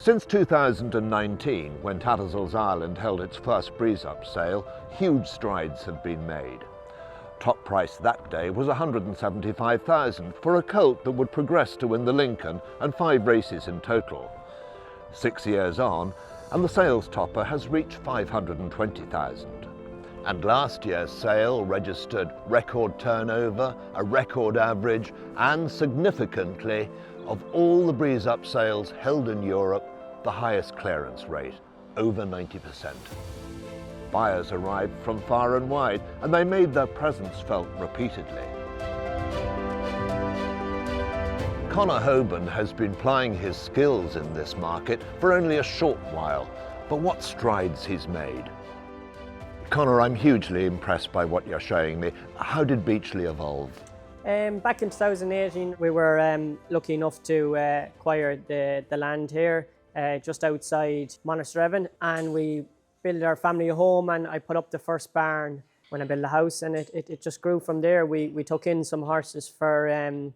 Since 2019, when Tattersalls Ireland held its first breeze-up sale, huge strides had been made. Top price that day was $175,000 for a colt that would progress to win the Lincoln and 5 races in total. 6 years on, and the sales topper has reached $520,000. And last year's sale registered record turnover, a record average, and significantly, of all the breeze-up sales held in Europe, the highest clearance rate, over 90%. Buyers arrived from far and wide, and they made their presence felt repeatedly. Conor Hoban has been plying his skills in this market for only a short while, but what strides he's made. Conor, I'm hugely impressed by what you're showing me. How did Beechlea evolve? Back in 2018, we were lucky enough to acquire the land here just outside Monasterevin, and we built our family home, and I put up the first barn when I built the house, and it just grew from there. We took in some horses for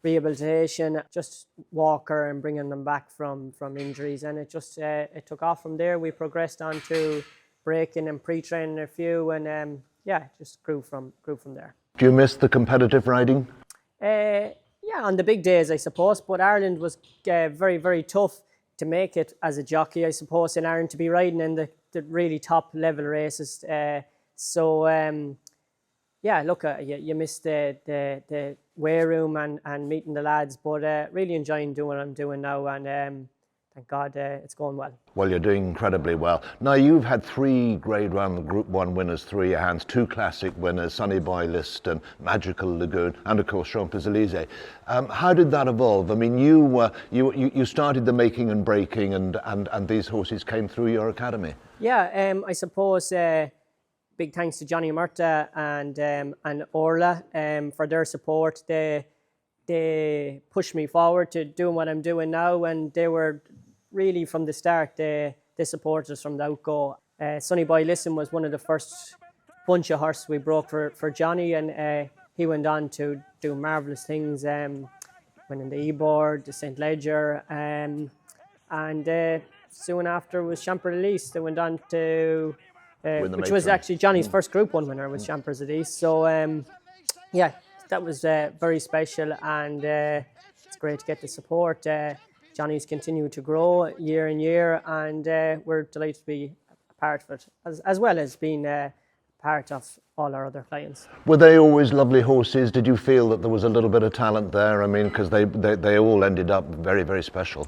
rehabilitation, just walker and bringing them back from injuries, and it just it took off from there. We progressed on to breaking and pre-training a few, and yeah, it just grew from there. Do you miss the competitive riding? Yeah, on the big days, I suppose, but Ireland was very, very tough to make it as a jockey, I suppose, in Ireland, to be riding in the really top level races. So yeah, look, you miss the weigh room and meeting the lads, but really enjoying doing what I'm doing now, and thank God it's going well. Well, you're doing incredibly well. Now, you've had 3 Grade 1 Group 1 winners through your hands, 2 classic winners, Sonny Boy Liston, Magical Lagoon, and of course Champs-Élysées. How did that evolve? I mean, you started the making and breaking, and these horses came through your academy. Yeah, I suppose big thanks to Johnny Murta and Orla for their support. They pushed me forward to doing what I'm doing now, and they were really from the start, they supported us from the outgo. Sonny Boy Liston was one of the first bunch of horses we broke for Johnny, and he went on to do marvellous things, winning the E-board, the St. Leger, and soon after was Champs Élysées. They went on to, which was actually Johnny's first Group 1 winner, was Champs Élysées. So yeah, that was very special, and it's great to get the support. Johnny's continued to grow year in year, and we're delighted to be a part of it, as well as being part of all our other clients. Were they always lovely horses? Did you feel that there was a little bit of talent there? I mean, because they all ended up very, very special.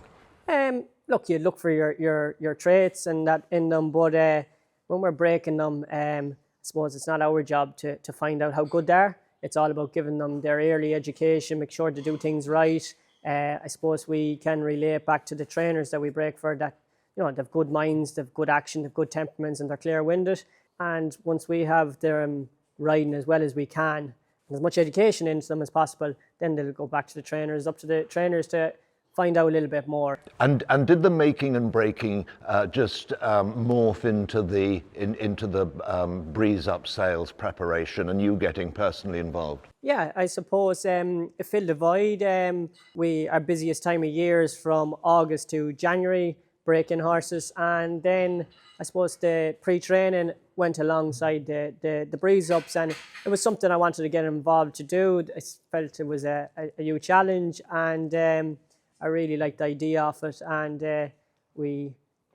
Look, you look for your traits and that in them, but when we're breaking them, I suppose it's not our job to find out how good they are. It's all about giving them their early education, make sure to do things right. I suppose we can relate back to the trainers that we break for, that they've good minds, they've good action, they've good temperaments, and they're clear-winded. And once we have them riding as well as we can, and as much education into them as possible, then they'll go back to the trainers, up to the trainers to find out a little bit more. And did the making and breaking just morph into the breeze-up sales preparation, and you getting personally involved? Yeah, I suppose it filled a void. Our busiest time of year is from August to January, breaking horses, and then I suppose the pre-training went alongside the breeze-ups, and it was something I wanted to get involved to do. I felt it was a huge challenge, and I really liked the idea of it, and we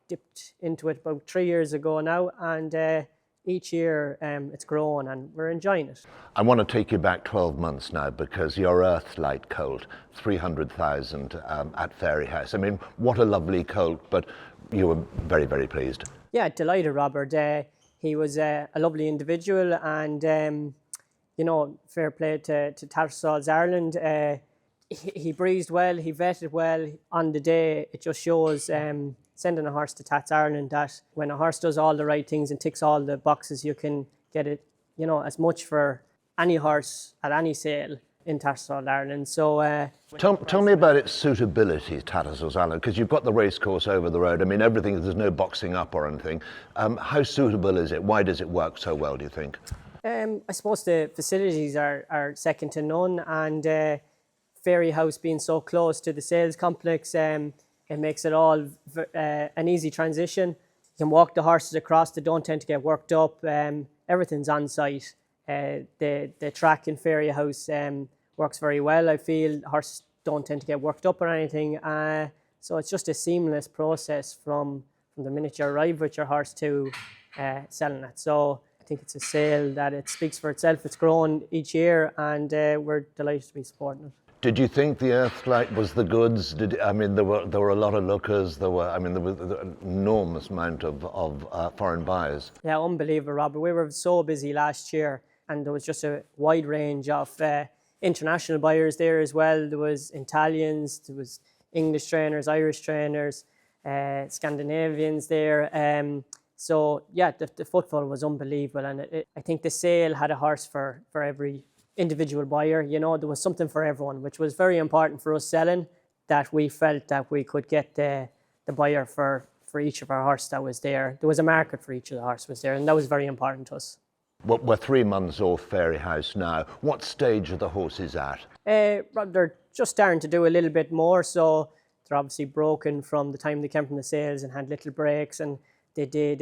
dipped into it about 3 years ago now, and each year it's grown and we're enjoying it. I want to take you back 12 months now, because your Earthlight colt, 300,000 at Fairyhouse. I mean, what a lovely colt, but you were very, very pleased. Yeah, delighted, Robert. He was a lovely individual, and fair play to Tattersalls Ireland. He breezed well, he vetted well. On the day, it just shows sending a horse to Tats Ireland that when a horse does all the right things and ticks all the boxes, you can get it, as much for any horse at any sale in Tattersalls Ireland. So tell me about its suitability, Tattersalls Ireland, because you've got the racecourse over the road. I mean, everything, there's no boxing up or anything. How suitable is it? Why does it work so well, do you think? I suppose the facilities are second to none, and Fairyhouse being so close to the sales complex, It makes it all an easy transition. You can walk the horses across, they don't tend to get worked up. Everything's on site. The track in Fairyhouse works very well. I feel horses don't tend to get worked up or anything. So it's just a seamless process from the minute you arrive with your horse to selling it. So I think it's a sale that it speaks for itself. It's grown each year, and we're delighted to be supporting it. Did you think the Earthlight was the goods? I mean, there were a lot of lookers. There was an enormous amount of foreign buyers. Yeah, unbelievable, Robert. We were so busy last year, and there was just a wide range of international buyers there as well. There was Italians, there was English trainers, Irish trainers, Scandinavians there. So yeah, the footfall was unbelievable, and I think the sale had a horse for every individual buyer. You know, there was something for everyone, which was very important for us selling, that we felt that we could get the buyer for each of our horse that was there. There was a market for each of the horse was there, and that was very important to us. Well, we're 3 months off Fairyhouse now. What stage are the horses at? They're just starting to do a little bit more, so they're obviously broken from the time they came from the sales and had little breaks, and they did,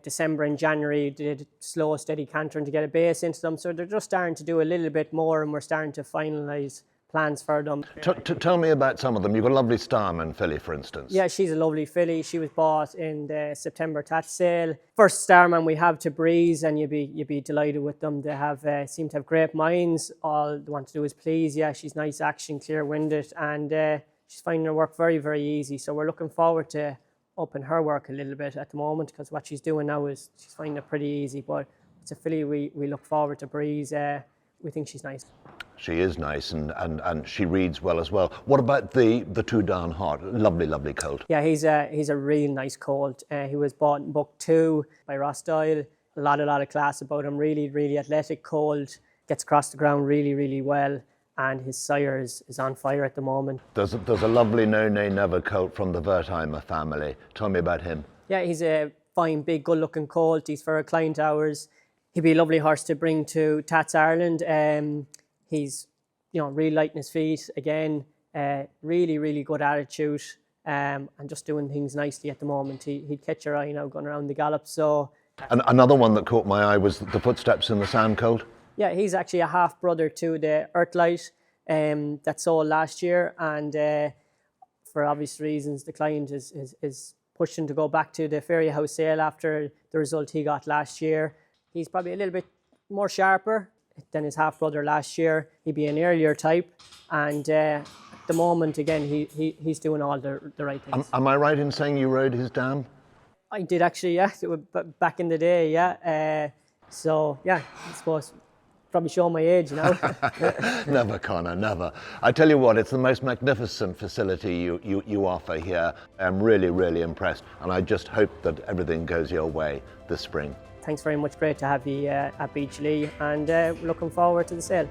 December and January, they did slow, steady cantering to get a base into them. So they're just starting to do a little bit more, and we're starting to finalise plans for them. Tell me about some of them. You've got a lovely Starman filly, for instance. Yeah, she's a lovely filly. She was bought in the September Tattersalls. First Starman we have to breeze, and you'd be delighted with them. They have seem to have great minds. All they want to do is please. Yeah, she's nice action, clear-winded, and she's finding her work very, very easy. So we're looking forward to upping her work a little bit at the moment, because what she's doing now is she's finding it pretty easy. But it's a filly we look forward to breeze. We think she's nice. She is nice, and she reads well as well. What about the two down heart? Lovely, lovely colt. Yeah, he's a real nice colt. He was bought in book 2 by Ross Doyle. A lot of class about him. Really, really athletic colt. Gets across the ground really, really well. And his sire is on fire at the moment. There's a lovely No Nay Never colt from the Wertheimer family. Tell me about him. Yeah, he's a fine, big, good-looking colt. He's for a client of ours. He'd be a lovely horse to bring to Tats Ireland. He's, really light in his feet. Again, really, really good attitude, and just doing things nicely at the moment. He'd catch your eye now going around the gallop. So. And another one that caught my eye was the Footstepsinthesand colt. Yeah, he's actually a half-brother to the Earthlight that sold last year, and for obvious reasons, the client is pushing to go back to the Fairyhouse sale after the result he got last year. He's probably a little bit more sharper than his half-brother last year. He'd be an earlier type, and at the moment, again, he's doing all the right things. Am I right in saying you rode his dam? I did actually, yeah, back in the day, yeah. So, yeah, I suppose probably show my age now. Never, Conor, never. I tell you what, it's the most magnificent facility you offer here. I'm really, really impressed, and I just hope that everything goes your way this spring. Thanks very much. Great to have you at Beechlea, and looking forward to the sale.